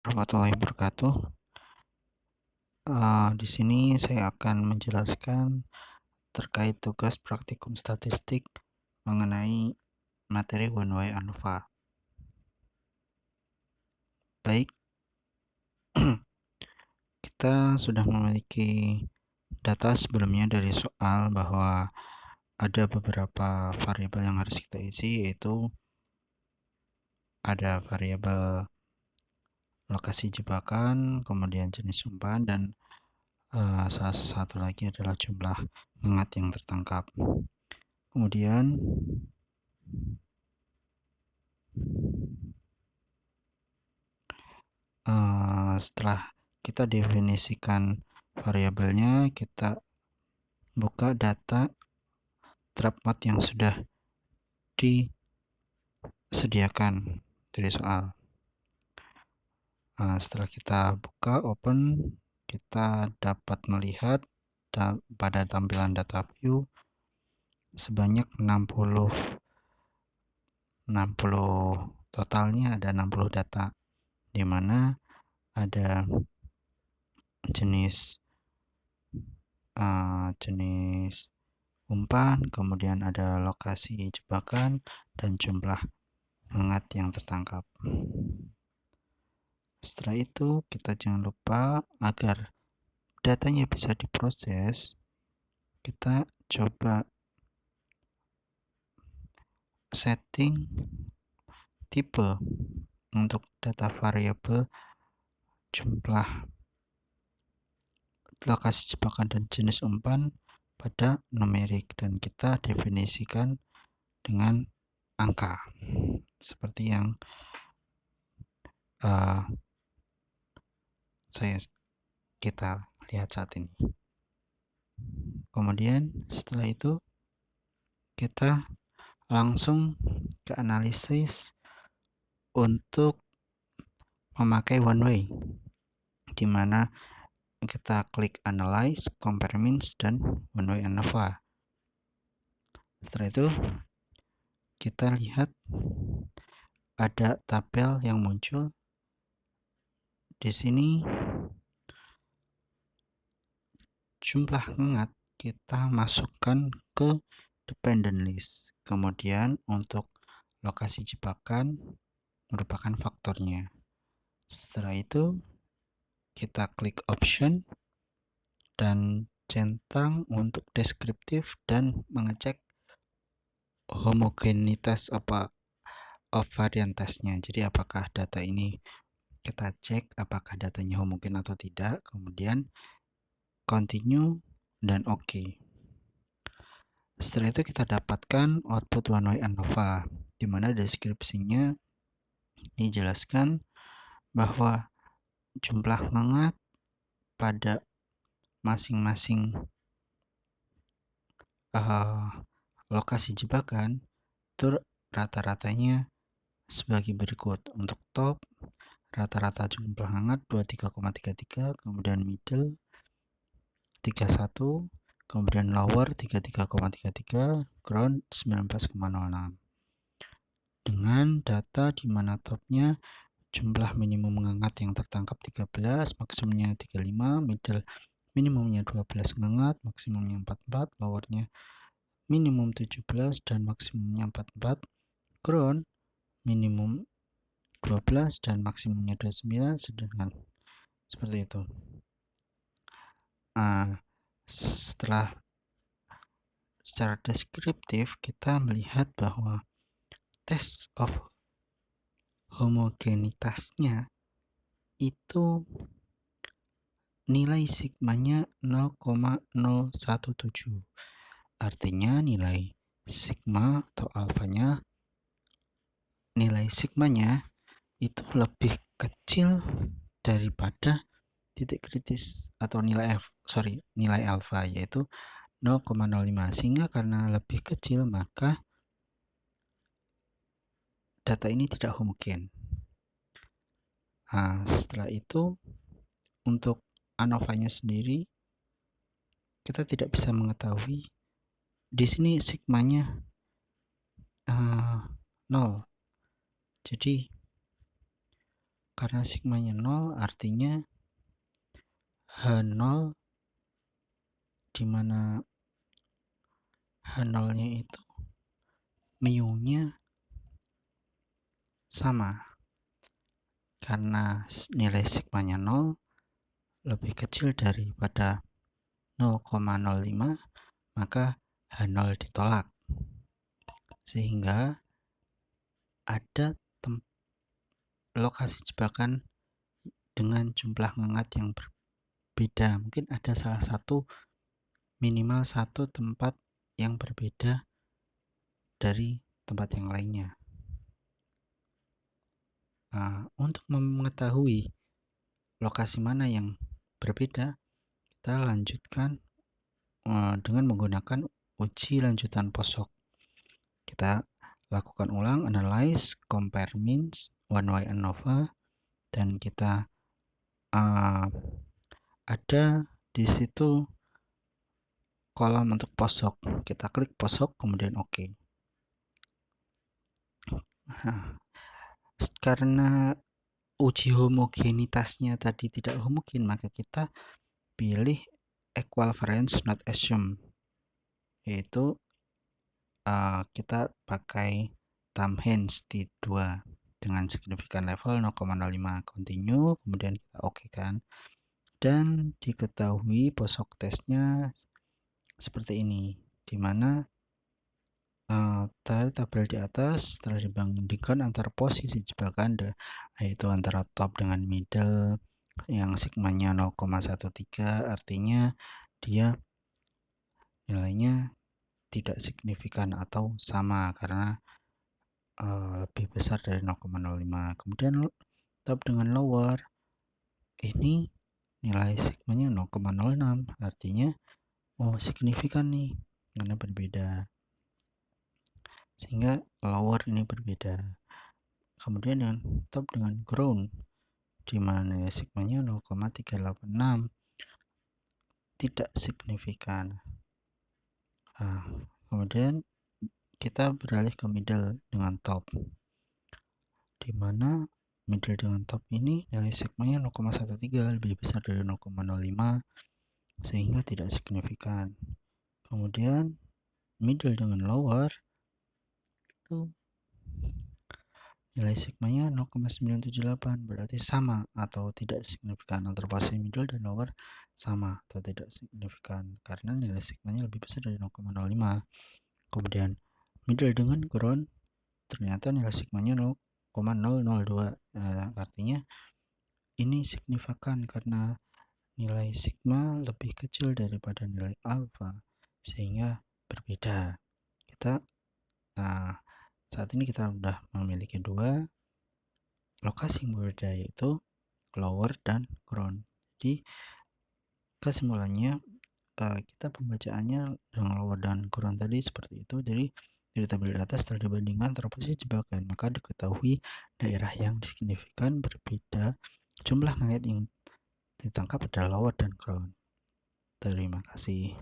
Warahmatullahi wabarakatuh. Di sini saya akan menjelaskan terkait tugas praktikum statistik mengenai materi one way ANOVA. Baik, kita sudah memiliki data sebelumnya dari soal bahwa ada beberapa variabel yang harus kita isi, yaitu ada variabel lokasi jebakan, kemudian jenis umpan, dan salah satu lagi adalah jumlah mengat yang tertangkap. Kemudian setelah kita definisikan variabelnya, kita buka data trap mode yang sudah disediakan dari soal. Setelah kita buka open, kita dapat melihat pada tampilan data view sebanyak 60 totalnya ada 60 data, di mana ada jenis umpan, kemudian ada lokasi jebakan, dan jumlah mengat yang tertangkap. Setelah itu, kita jangan lupa agar datanya bisa diproses, kita coba setting tipe untuk data variabel jumlah lokasi jebakan dan jenis umpan pada numerik, dan kita definisikan dengan angka seperti yang kita lihat saat ini. Kemudian setelah itu kita langsung ke analisis untuk memakai one way, di mana kita klik analyze, compare means, dan one way ANOVA. Setelah itu kita lihat ada tabel yang muncul di sini. Jumlah mengat kita masukkan ke dependent list. Kemudian untuk lokasi jebakan merupakan faktornya. Setelah itu kita klik option dan centang untuk deskriptif dan mengecek homogenitas variantasnya. Jadi apakah data ini kita cek apakah datanya homogen atau tidak, kemudian continue dan OK. Setelah itu kita dapatkan output one way ANOVA, di mana deskripsinya dijelaskan bahwa jumlah mengat pada masing-masing lokasi jebakan itu rata-ratanya sebagai berikut. Untuk top, rata-rata jumlah hangat 23,33, kemudian middle 31, kemudian lower 33,33, ground 19,06. Dengan data di mana topnya jumlah minimum hangat yang tertangkap 13, maksimumnya 35, middle minimumnya 12 hangat, maksimumnya 44, lowernya minimum 17 dan maksimumnya 44, ground minimum 12 dan maksimumnya 29, sedangkan seperti itu. Setelah secara deskriptif kita melihat bahwa test of homogenitasnya itu nilai sigmanya 0,017. Artinya nilai sigma atau alfanya, nilai sigmanya itu lebih kecil daripada titik kritis atau nilai alfa, yaitu 0,05. Sehingga karena lebih kecil maka data ini tidak homogen. Setelah itu untuk ANOVA-nya sendiri kita tidak bisa mengetahui. Di sini sigmanya 0. Jadi Karena sigmanya 0 artinya H0 di mana H0-nya itu mu-nya sama. Karena nilai sigmanya 0 lebih kecil daripada 0,05, maka H0 ditolak. Sehingga ada lokasi jebakan dengan jumlah ngengat yang berbeda. Mungkin ada minimal satu tempat yang berbeda dari tempat yang lainnya. Nah, untuk mengetahui lokasi mana yang berbeda, kita lanjutkan dengan menggunakan uji lanjutan POSOK. Kita lakukan ulang, analyze, compare means, 1Y ANOVA, dan kita ada di situ kolom untuk POSOK. Kita klik POSOK, kemudian OK. Nah, karena uji homogenitasnya tadi tidak homogen, maka kita pilih equivalence not assumed, yaitu kita pakai thumb hinge T2 dengan signifikan level 0,05, continue, kemudian kita OK kan, dan diketahui POSOK tesnya seperti ini, dimana tabel di atas telah dibandingkan antara posisi jebakan yaitu antara top dengan middle yang sigmanya 0,13, artinya dia nilainya tidak signifikan atau sama karena lebih besar dari 0,05. Kemudian top dengan lower ini nilai sigmanya 0,06, artinya signifikan nih karena berbeda, sehingga lower ini berbeda. Kemudian yang top dengan ground di mana nilai sigmanya 0,386 tidak signifikan. Kemudian kita beralih ke middle dengan top, di mana middle dengan top ini nilai sigmanya 0,13, lebih besar dari 0,05, sehingga tidak signifikan. Kemudian middle dengan lower itu nilai sigmanya 0,978, berarti sama atau tidak signifikan. Antara posisi middle dan lower sama atau tidak signifikan karena nilai sigmanya lebih besar dari 0,05. Kemudian middle dengan ground ternyata nilai sigmanya 0,002, artinya ini signifikan karena nilai sigma lebih kecil daripada nilai alfa, sehingga berbeda. Saat ini kita sudah memiliki dua lokasi yang berbeda, yaitu lower dan ground. Jadi kesimpulannya kita pembacaannya dengan lower dan ground tadi seperti itu. Jadi dari tabel di atas telah dibandingkan antara posisi jebakan, maka diketahui daerah yang signifikan berbeda jumlah magnet yang ditangkap adalah lower dan ground. Terima kasih.